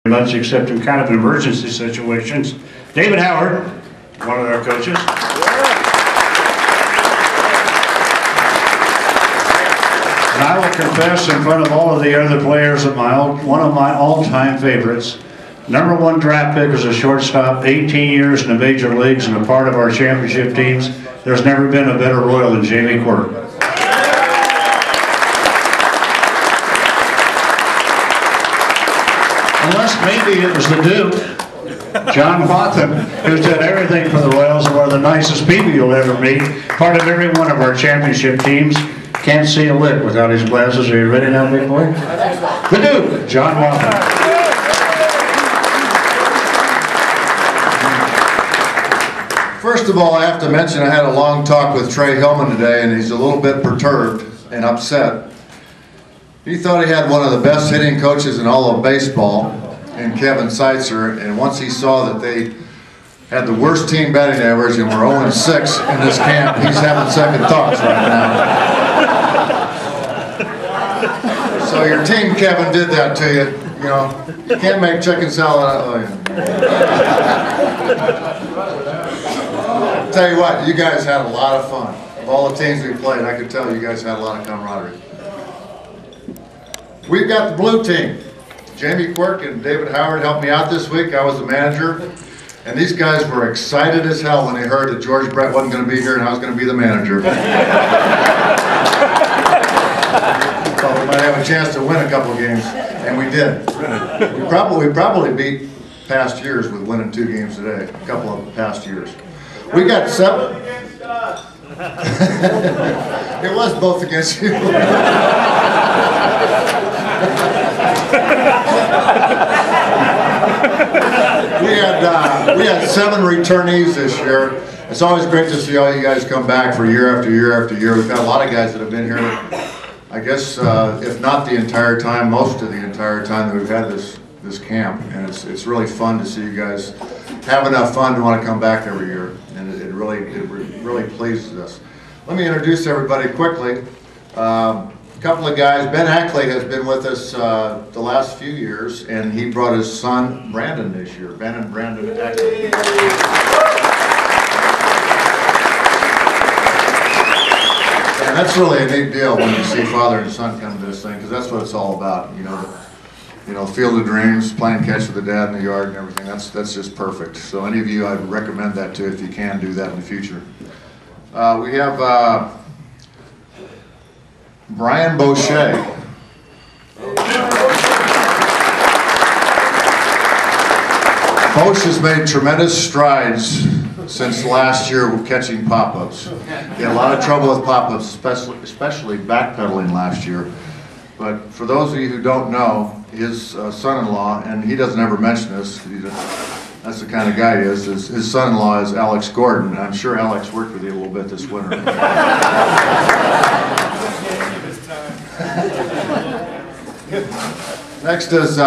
much except in kind of emergency situations. David Howard, one of our coaches. And I will confess in front of all of the other players that one of my all-time favorites, #1 draft pick as a shortstop, 18 years in the major leagues and a part of our championship teams. There's never been a better Royal than Jamie Quirk. Unless maybe it was the Duke, John Watson, who's done everything for the Royals and one of the nicest people you'll ever meet. Part of every one of our championship teams. Can't see a lick without his glasses. Are you ready now, big boy? The Duke, John Watson. First of all, I have to mention I had a long talk with Trey Hillman today, and he's a little bit perturbed and upset. He thought he had one of the best hitting coaches in all of baseball, in Kevin Seitzer, and once he saw that they had the worst team batting average and were 0-6 in this camp, he's having second thoughts right now. So your team, Kevin, did that to you. You know, you can't make chicken salad out of it. Tell you what, you guys had a lot of fun. Of all the teams we played, I could tell you guys had a lot of camaraderie. We've got the blue team. Jamie Quirk and David Howard helped me out this week. I was the manager. And these guys were excited as hell when they heard that George Brett wasn't going to be here and I was going to be the manager. So we might have a chance to win a couple of games. And we did. We probably beat past years with winning 2 games today. A couple of past years. We got 7. It was both against you. We had 7 returnees this year. It's always great to see all you guys come back for year after year after year. We've got a lot of guys that have been here, I guess, if not the entire time, most of the entire time that we've had this camp. And it's really fun to see you guys have enough fun to want to come back every year. And it really pleases us. Let me introduce everybody quickly. A couple of guys. Ben Ackley has been with us the last few years, and he brought his son Brandon this year. Ben and Brandon Ackley. And that's really a neat deal when you see father and son come to this thing, because that's what it's all about. You know, Field of Dreams, playing catch with the dad in the yard and everything. That's just perfect. So any of you, I'd recommend that to if you can do that in the future. We have Brian Boucher. Bosch has made tremendous strides since last year with catching pop-ups. He had a lot of trouble with pop-ups, especially backpedaling last year. But for those of you who don't know, his son-in-law, and he doesn't ever mention this, that's the kind of guy he is, his son-in-law is Alex Gordon, and I'm sure Alex worked with you a little bit this winter. Next is,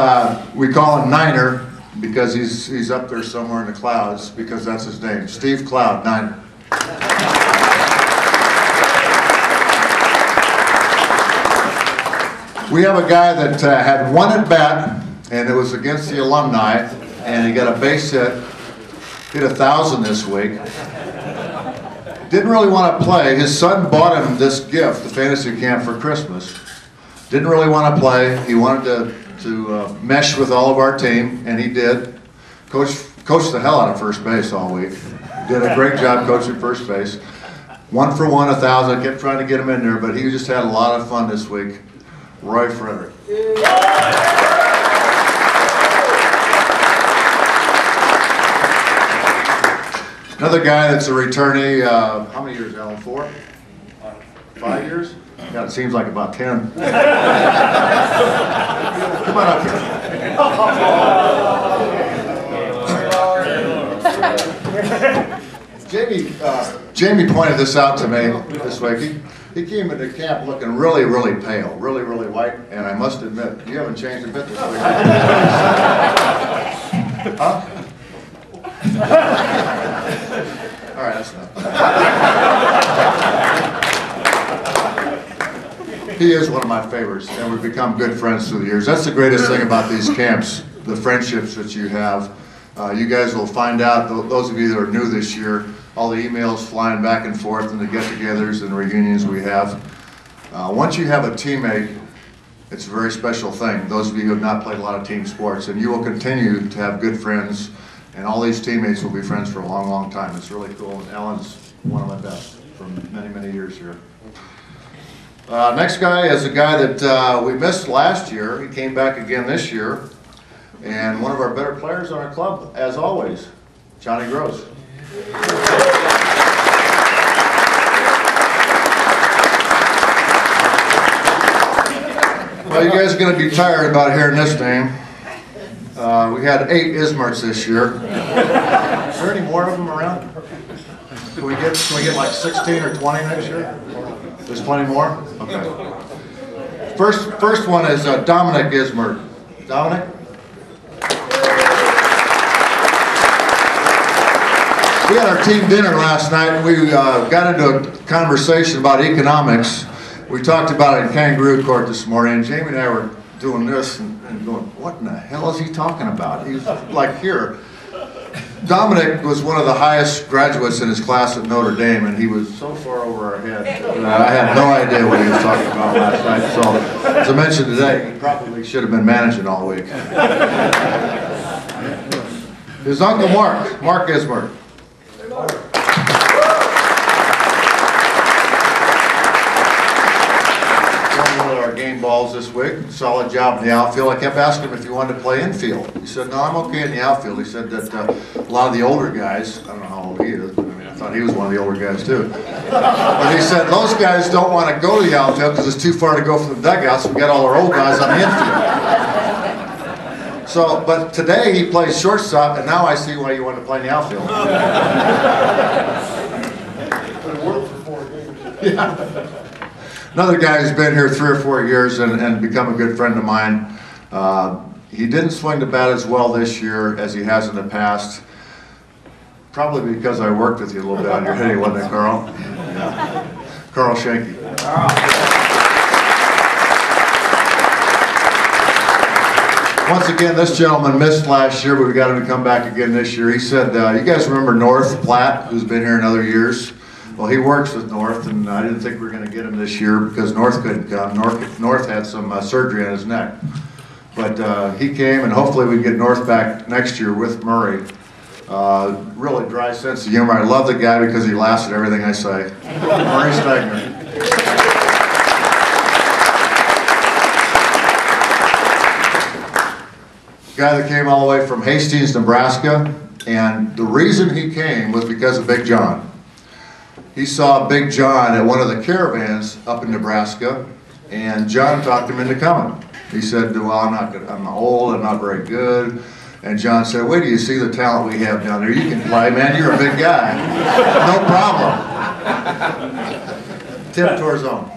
we call him Niner, because he's up there somewhere in the clouds, because that's his name, Steve Cloud, Niner. We have a guy that had 1 at bat, and it was against the Alumni, and he got a base hit 1,000 this week. Didn't really want to play. His son bought him this gift, the fantasy camp, for Christmas. Didn't really want to play. He wanted to mesh with all of our team, and he did. Coached the hell out of first base all week. Did a great job coaching first base. 1 for 1, 1,000. I kept trying to get him in there, but he just had a lot of fun this week. Roy Frederick. Another guy that's a returnee, how many years, Alan? 4? 5 years? God, it seems like about 10. Come on up here. Jamie pointed this out to me this week. He came into camp looking really, really pale, really, really white, and I must admit, you haven't changed a bit this week. Huh? All right, that's enough. He is one of my favorites, and we've become good friends through the years. That's the greatest thing about these camps. the friendships that you have. You guys will find out, those of you that are new this year, all the emails flying back and forth and the get-togethers and reunions we have. Once you have a teammate, it's a very special thing. Those of you who have not played a lot of team sports, and you will continue to have good friends, and all these teammates will be friends for a long, long time. It's really cool, and Alan's one of my best from many, many years here. Next guy is a guy that we missed last year. He came back again this year, and one of our better players on our club, as always, Johnny Gross. Well, you guys are going to be tired about hearing this name. We had 8 Ismarts this year. Is there any more of them around? Can we get like 16 or 20 next year? There's plenty more? Okay. First one is Dominic Ismart. Dominic? We had our team dinner last night, and we got into a conversation about economics. We talked about it in Kangaroo Court this morning, and Jamie and I were doing this and going, what in the hell is he talking about? He's like, here. Dominic was one of the highest graduates in his class at Notre Dame, and he was so far over our head. I had no idea what he was talking about last night. So, as I mentioned today, he probably should have been managing all week. His uncle Mark Ismart. Game balls this week, solid job in the outfield. I kept asking him if he wanted to play infield. He said, no, I'm okay in the outfield. He said that a lot of the older guys, I don't know how old he is, but I mean, I thought he was one of the older guys too. But he said, those guys don't want to go to the outfield because it's too far to go from the dugouts. We got all our old guys on the infield. So, but today he plays shortstop, and now I see why you want to play in the outfield. But it worked for 4 games. Yeah. Another guy who's been here 3 or 4 years and become a good friend of mine. He didn't swing the bat as well this year as he has in the past. Probably because I worked with you a little bit on your hitting, wasn't it, Carl? Yeah. Carl Schenke. Once again, this gentleman missed last year, but we got him to come back again this year. He said, you guys remember North Platt, who's been here in other years? Well, he works with North, and I didn't think we were going to get him this year because North couldn't come. North had some surgery on his neck. But he came, and hopefully we get North back next year with Murray. Really dry sense of humor. I love the guy because he laughs at everything I say. Murray Stegner. Guy that came all the way from Hastings, Nebraska, and the reason he came was because of Big John. He saw Big John at one of the caravans up in Nebraska, and John talked him into coming. He said, well, I'm not good. I'm old, I'm not very good. And John said, wait till you see the talent we have down there. You can play, man, you're a big guy. No problem. Tip Torzone.